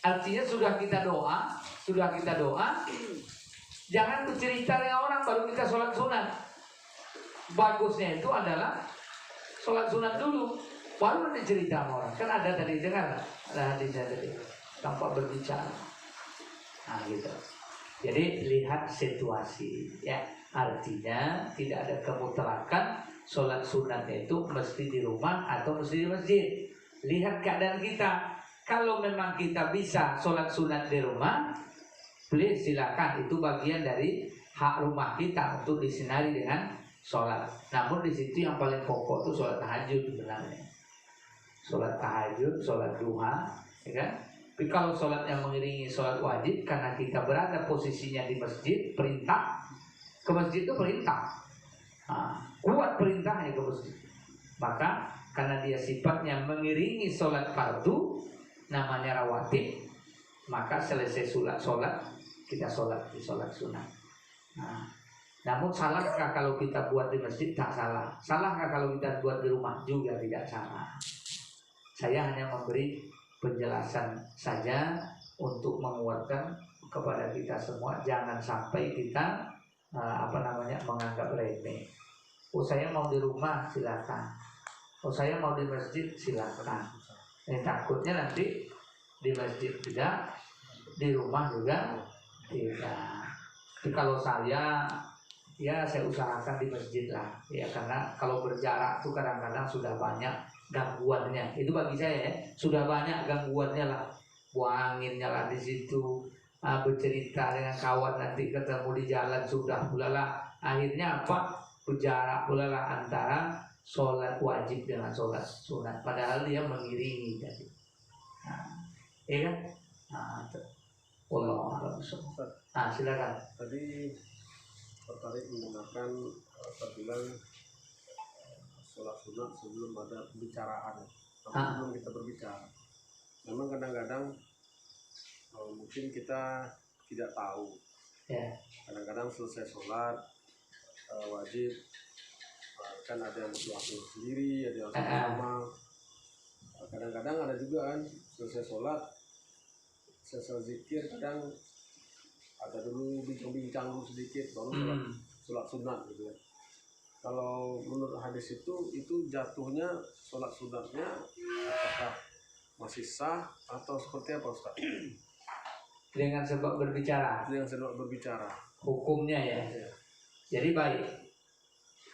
Artinya sudah kita doa, jangan bercerita dengan orang baru kita sholat sunat. Bagusnya itu adalah sholat sunat dulu, baru nanti cerita sama orang. Kan ada tadi, dengar ada hadisnya tadi, tanpa berbicara. Nah gitu. Jadi lihat situasi, ya. Artinya tidak ada kemutlakan sholat sunatnya itu mesti di rumah atau mesti di masjid. Lihat keadaan kita. Kalau memang kita bisa sholat sunat di rumah, please silakan, itu bagian dari hak rumah kita untuk disinari dengan sholat. Namun di situ yang paling pokok itu sholat tahajud sebenarnya. Sholat tahajud, sholat duha, ya kan? Tapi kalau sholat yang mengiringi sholat wajib, karena kita berada posisinya di masjid, perintah ke masjid itu perintah. Nah, kuat perintahnya ke masjid. Maka karena dia sifatnya mengiringi sholat fardu, namanya rawatib, maka selesai sholat kita sholat di sholat sunat. Nah, namun salahkah kalau kita buat di masjid? Tak salah. Salahkah kalau kita buat di rumah? Juga tidak salah. Saya hanya memberi penjelasan saja untuk menguatkan kepada kita semua, jangan sampai kita menganggap remeh. Oh, saya mau di rumah, silakan. Oh, saya mau di masjid, silakan. Takutnya nanti di masjid tidak, di rumah juga tidak. Tapi kalau saya usahakan di masjid lah, ya, karena kalau berjarak tuh kadang-kadang sudah banyak gangguannya. Itu bagi saya, ya, sudah banyak gangguannya lah. Buang anginnya lah di situ, bercerita dengan kawan nanti ketemu di jalan sudah pula lah. Akhirnya apa? Berjarak pula lah antara sholat wajib dengan sholat sunat, padahal dia mengiringi tadi. Iya kan? Allah. Silakan. Tadi tertarik menggunakan terbilang sholat sunat sebelum ada pembicaraan, sebelum kita berbicara. Memang kadang-kadang mungkin kita tidak tahu. Kadang-kadang selesai sholat wajib, kan ada yang waktu sendiri, ada yang sama. Kadang-kadang ada juga kan selesai sholat, selesai zikir, kadang ada dulu bincang-bincang dulu sedikit baru sholat sunat gitu ya. Kalau menurut hadis itu jatuhnya sholat sunatnya apakah masih sah atau seperti apa, Ustaz? Dengan sebab berbicara. Dengan sebab berbicara. Hukumnya ya. Jadi baik.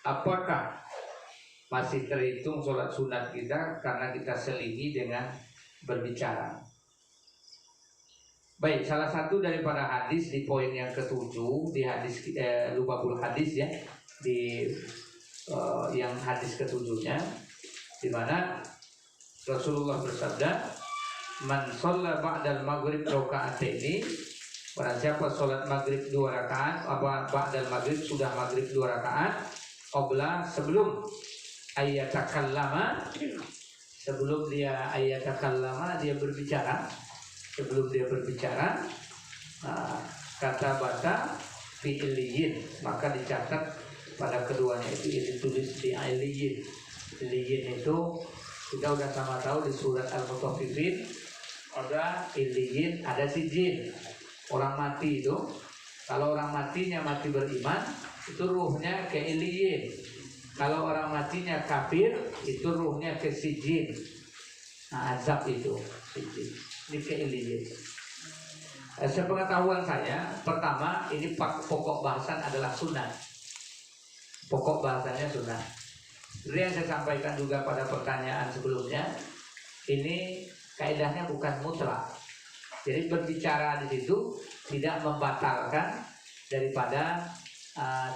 Apakah masih terhitung sholat sunat kita karena kita selingi dengan berbicara? Baik, salah satu daripada hadis di poin yang ke-7 di hadis Lubabul Hadis ya, di yang hadis ke-7-nya, di mana Rasulullah bersabda, "Man shalla ba'dal maghrib raka'ataini," barang siapa sholat maghrib 2 rakaat, ba'dal maghrib sudah maghrib 2 rakaat, qabla sebelum ayatakallama, sebelum dia ayatakallama dia berbicara. Sebelum dia berbicara, kata bata fi illiyin, maka dicatat pada keduanya itu ditulis di illiyin. Illiyin itu kita udah sama tahu di surat Al-Mutaffifin ada illiyin, ada sijin. Orang mati itu, kalau orang matinya mati beriman, itu ruhnya ke illiyin. Kalau orang matinya kafir, itu ruhnya ke sijin. Azab itu sijin. Ini keiliyin. Sepengetahuan saya, pertama ini pokok bahasan adalah sunat. Pokok bahasanya sunat. Seperti yang saya sampaikan juga pada pertanyaan sebelumnya, ini kaidahnya bukan mutlak. Jadi berbicara di situ tidak membatalkan daripada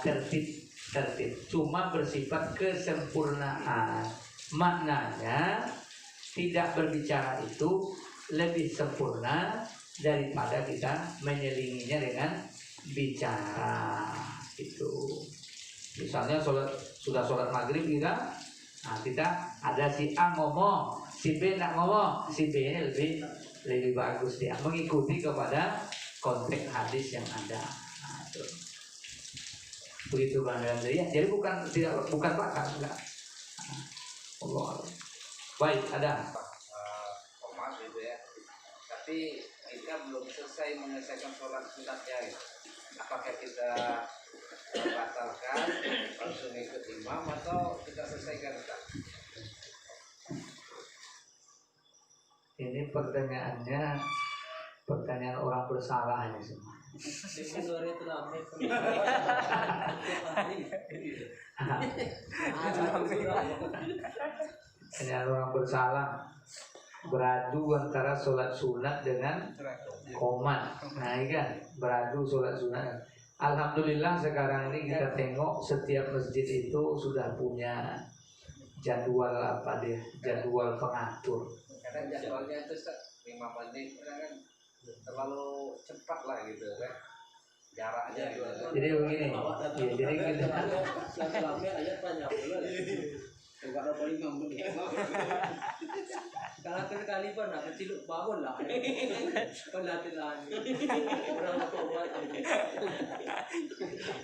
tertib. Cuma bersifat kesempurnaan. Maknanya tidak berbicara itu lebih sempurna daripada kita menyelinginya dengan bicara. Itu misalnya sudah sholat maghrib kita ada si A ngomong, si B nak ngomong, si B ini lebih bagus dia mengikuti kepada konteks hadis yang ada. Begitu Bang Andri ya. Jadi bukan bakal enggak. Allah. Baik, ada format gitu ya. Tapi ketika belum selesai menyelesaikan sholat sunatnya gitu. Apakah kita batalkan langsung ikut imam atau kita selesaikan Ustaz? Ini pertanyaan orang bersalah ini semua. Pertanyaan orang bersalah, beradu antara sholat sunat dengan qomat. Nah ini kan beradu sholat sunat. Alhamdulillah sekarang ini kita tengok setiap masjid itu sudah punya jadwal jadwal pengatur. Kadang jadwalnya itu 5 menit kan terlalu cepat lah gitu kan jaraknya gitu. Jadi begini, ya, jadi kita kalau kali pun nak kecil bangun lah. Pelatihan.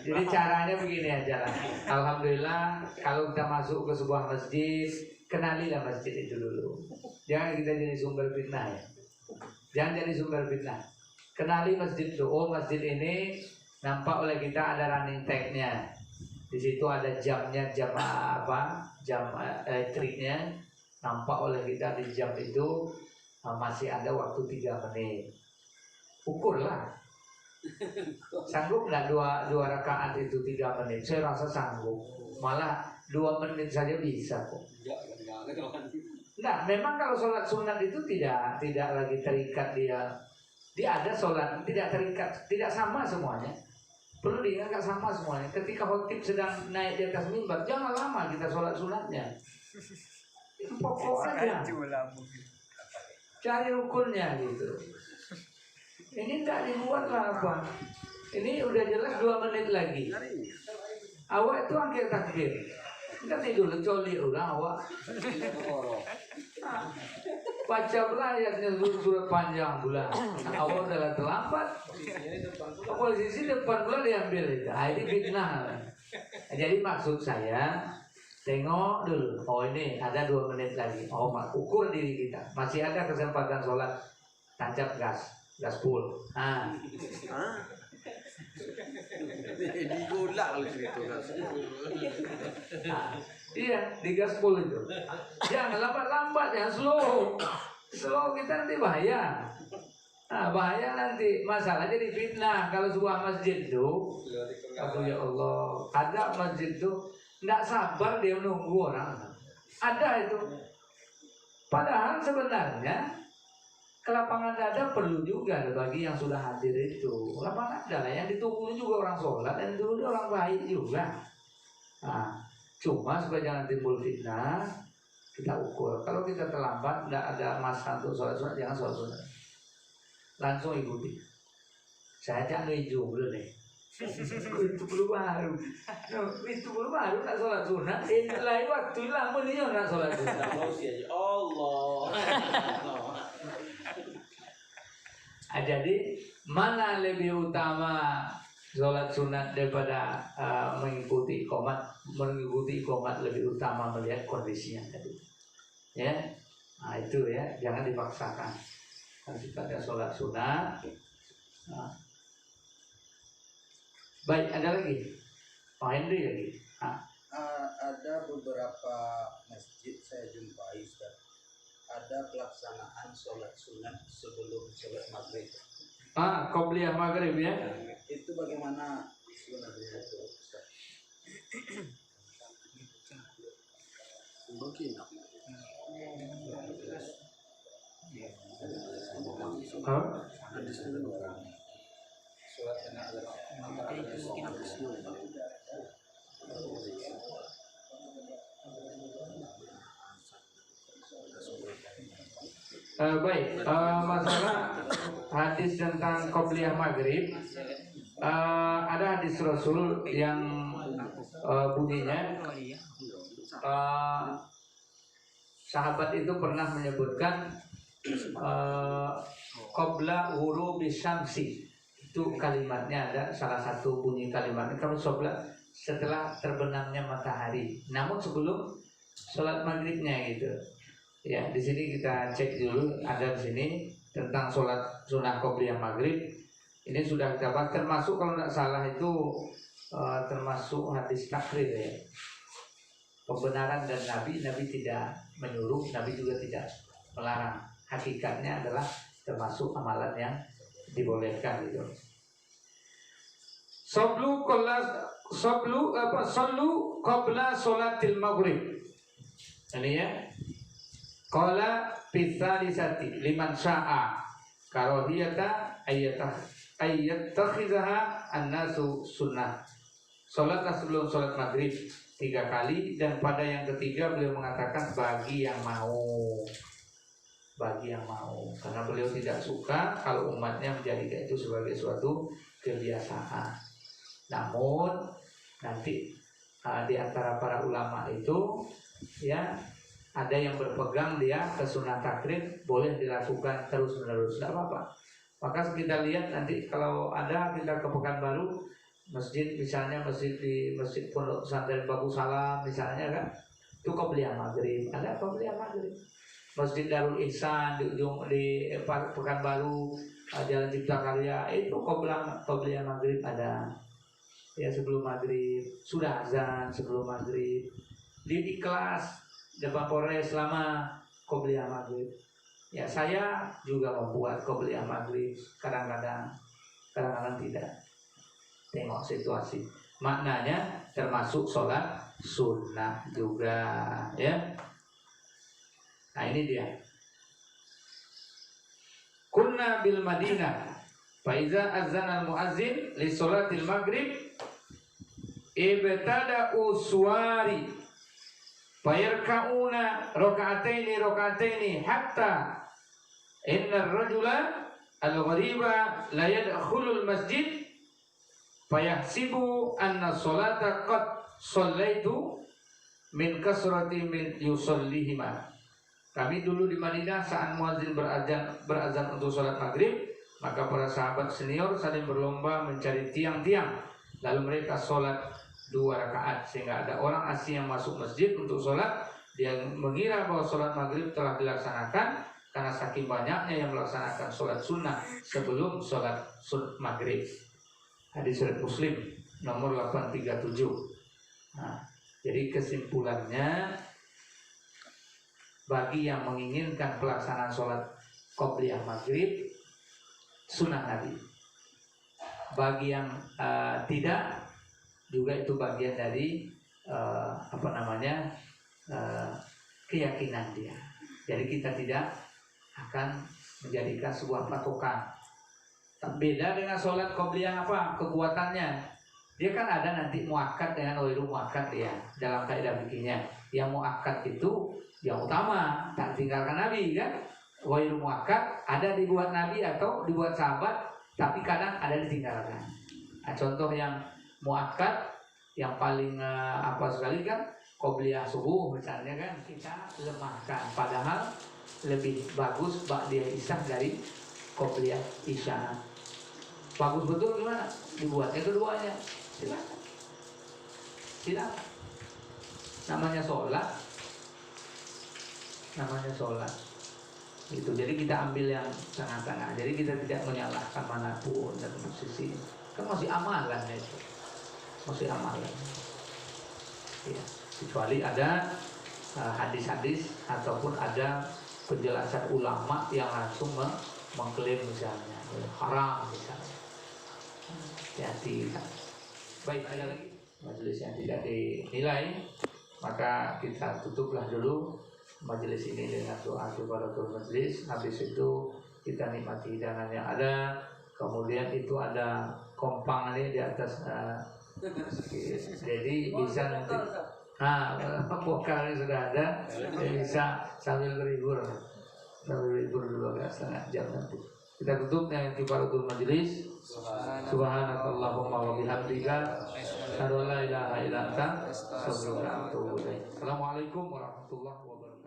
Jadi caranya begini aja lah. Alhamdulillah kalau kita masuk ke sebuah masjid, kenalilah masjid itu dulu. Jangan kita jadi sumber fitnah ya. Jangan jadi sumber fitnah. Kenali masjid itu. Oh masjid ini nampak oleh kita ada running tag-nya. Di situ ada jamnya, jam apa? Jam elektriknya. Nampak oleh kita di jam itu masih ada waktu 3 menit. Ukurlah. Sanggup nggak dua rakaat itu 3 menit? Saya rasa sanggup. Malah 2 menit saja bisa kok. Nah, memang kalau sholat sunat itu tidak lagi terikat dia ada sholat tidak terikat, tidak sama semuanya. Perlu diingat nggak sama semuanya. Ketika khotib sedang naik di atas mimbar, jangan lama kita sholat sunatnya. Itu pokok aja. Cari rukunnya gitu. Ini tidak dibuat lah apa. Ini udah jelas 2 menit lagi. Awak itu angkat takbir. Kita tidur coli orang awak. Baca pula ayatnya surat panjang pula. Awak adalah terlambat. Posisi depan pula diambil itu. Ini fitnah. Jadi maksud saya tengok dulu. Oh ini ada 2 menit lagi. Oh ukur diri kita. Masih ada kesempatan sholat. Tancap gas full. Digolak gitu kan. Iya, digas full itu. Jangan lambat-lambat ya, slow kita nanti bahaya. Bahaya nanti. Masalahnya di fitnah. Kalau sebuah masjid itu, aduh ya Allah, ada masjid itu tidak sabar dia menunggu orang. Ada itu. Padahal sebenarnya kelapangan dada perlu juga bagi yang sudah hadir itu. Lapangan dada yang ditunggu juga orang sholat, yang ditunggu orang baik juga. Cuma supaya jangan timbul fitnah, kita ukur. Kalau kita terlambat, tidak ada masa untuk sholat sunat, jangan sholat sunat. Langsung ikuti. Saya jangan hijau dulu deh. Itu perlu baru. Itu perlu baru nak sholat sunat. Lain waktu lama ni nak sholat sunat. Allah. Jadi mana lebih utama sholat sunat daripada mengikuti iqamat? Mengikuti iqamat lebih utama melihat kondisinya tadi. Ya, itu ya, jangan dipaksakan. Harus pada sholat sunat. Baik, ada lagi. Pak Henry lagi. Ada beberapa masjid saya jumpai, Ustaz. Ada pelaksanaan sholat sunat sebelum sholat maghrib. Qobliyah maghrib ya. Itu bagaimana sebenarnya itu, Ustaz? Mungkin. Baik, masalah hadis tentang qobliyah maghrib, ada hadis Rasul yang bunyinya sahabat itu pernah menyebutkan qabla ghurubi syamsi. Itu kalimatnya ada salah satu bunyi kalimatnya kalau setelah terbenamnya matahari. Namun sebelum sholat maghribnya gitu. Ya, di sini kita cek dulu ada di sini tentang sholat sunnah qobliyah maghrib ini sudah kita bahas, termasuk kalau tidak salah itu termasuk hadis takrir ya. Pembenaran dan Nabi tidak menyuruh, Nabi juga tidak melarang. Hakikatnya adalah termasuk amalan yang dibolehkan gitu. Sallu qabla sholatil maghrib. Ini ya. Qala fitsalisati liman syaa karahiyata ayyatakhizaha an-nasu sunnah. Salat sebelum salat maghrib 3 kali, dan pada yang ketiga beliau mengatakan bagi yang mau. Bagi yang mau, karena beliau tidak suka kalau umatnya menjadikan itu sebagai suatu kebiasaan. Namun nanti di antara para ulama itu ya ada yang berpegang dia ke sunnah takrib boleh dilakukan terus menerus, tidak apa-apa. Maka kita lihat nanti kalau ada kita ke Pekanbaru masjid, misalnya masjid di masjid Pondok Pesantren Bagus Salam misalnya kan, itu qobliyah maghrib, ada qobliyah maghrib. Masjid Darul Ihsan di ujung di Pekanbaru Jalan Cipta Karya itu qobliyah maghrib ada. Ya sebelum maghrib sudah azan, sebelum maghrib di kelas depan Polres selama qobliyah maghrib. Ya saya juga membuat qobliyah maghrib kadang-kadang tidak. Tengok situasi. Maknanya termasuk sholat sunnah juga ya. Nah ini dia. Kunna bil Madinah fa iza azana al muazzin li sholatil maghrib ibtada uswari fayarkauna rakaataini hatta inna ar-rajula al-ghariba la yadkhulul masjid fayahsibu anna sholata qad shallaitu min kasrati min yusallihima. Kami dulu di Madinah saat muadzin berazan untuk sholat maghrib, maka para sahabat senior saling berlomba mencari tiang-tiang, lalu mereka sholat 2 rakaat sehingga ada orang asing yang masuk masjid untuk sholat, dia mengira bahwa sholat maghrib telah dilaksanakan karena saking banyaknya yang melaksanakan sholat sunnah sebelum sholat maghrib. Hadis riwayat Muslim nomor 837. Nah, jadi kesimpulannya bagi yang menginginkan pelaksanaan sholat qobliyah maghrib sunnah Nabi. Bagi yang tidak juga itu bagian dari keyakinan dia. Jadi kita tidak akan menjadikan sebuah patokan. Beda dengan sholat qobliyah apa kekuatannya? Dia kan ada nanti muakkad dengan ghairu muakkad dia dalam kaidah fikihnya. Yang muakkad itu yang utama, tak tinggalkan Nabi kan. Ghairu muakkad ada dibuat Nabi atau dibuat sahabat, tapi kadang ada ditinggalkan. Nah, contoh yang muakkad yang paling sekali kan qobliyah subuh misalnya kan kita lemahkan, padahal lebih bagus ba'diyah isya dari qobliyah isya. Bagus betul gimana dibuatnya keduanya, silakan. Namanya sholat gitu. Jadi kita ambil yang tengah-tengah, jadi kita tidak menyalahkan manapun dan posisi kan masih amalan itu, masih amalan ya, kecuali ada hadis-hadis ataupun ada penjelasan ulama yang langsung mengklaim misalnya haram misalnya. Hati-hati. Baik, ada lagi majelis yang tidak dinilai, maka kita tutuplah dulu majelis ini dengan doa kifaratul majelis. Habis itu kita nikmati hidangan yang ada. Kemudian itu ada kompang ini di atas, jadi bisa nanti bokalnya sudah ada, bisa sambil berhibur dulu agak setengah jam nanti. Kita tutup dengan kifaratul majelis. Subhanakallahumma wa bihamdika asyhadu an la ilaha illa anta astaghfiruka wa atubu ilaik. Assalamualaikum warahmatullahi wabarakatuh.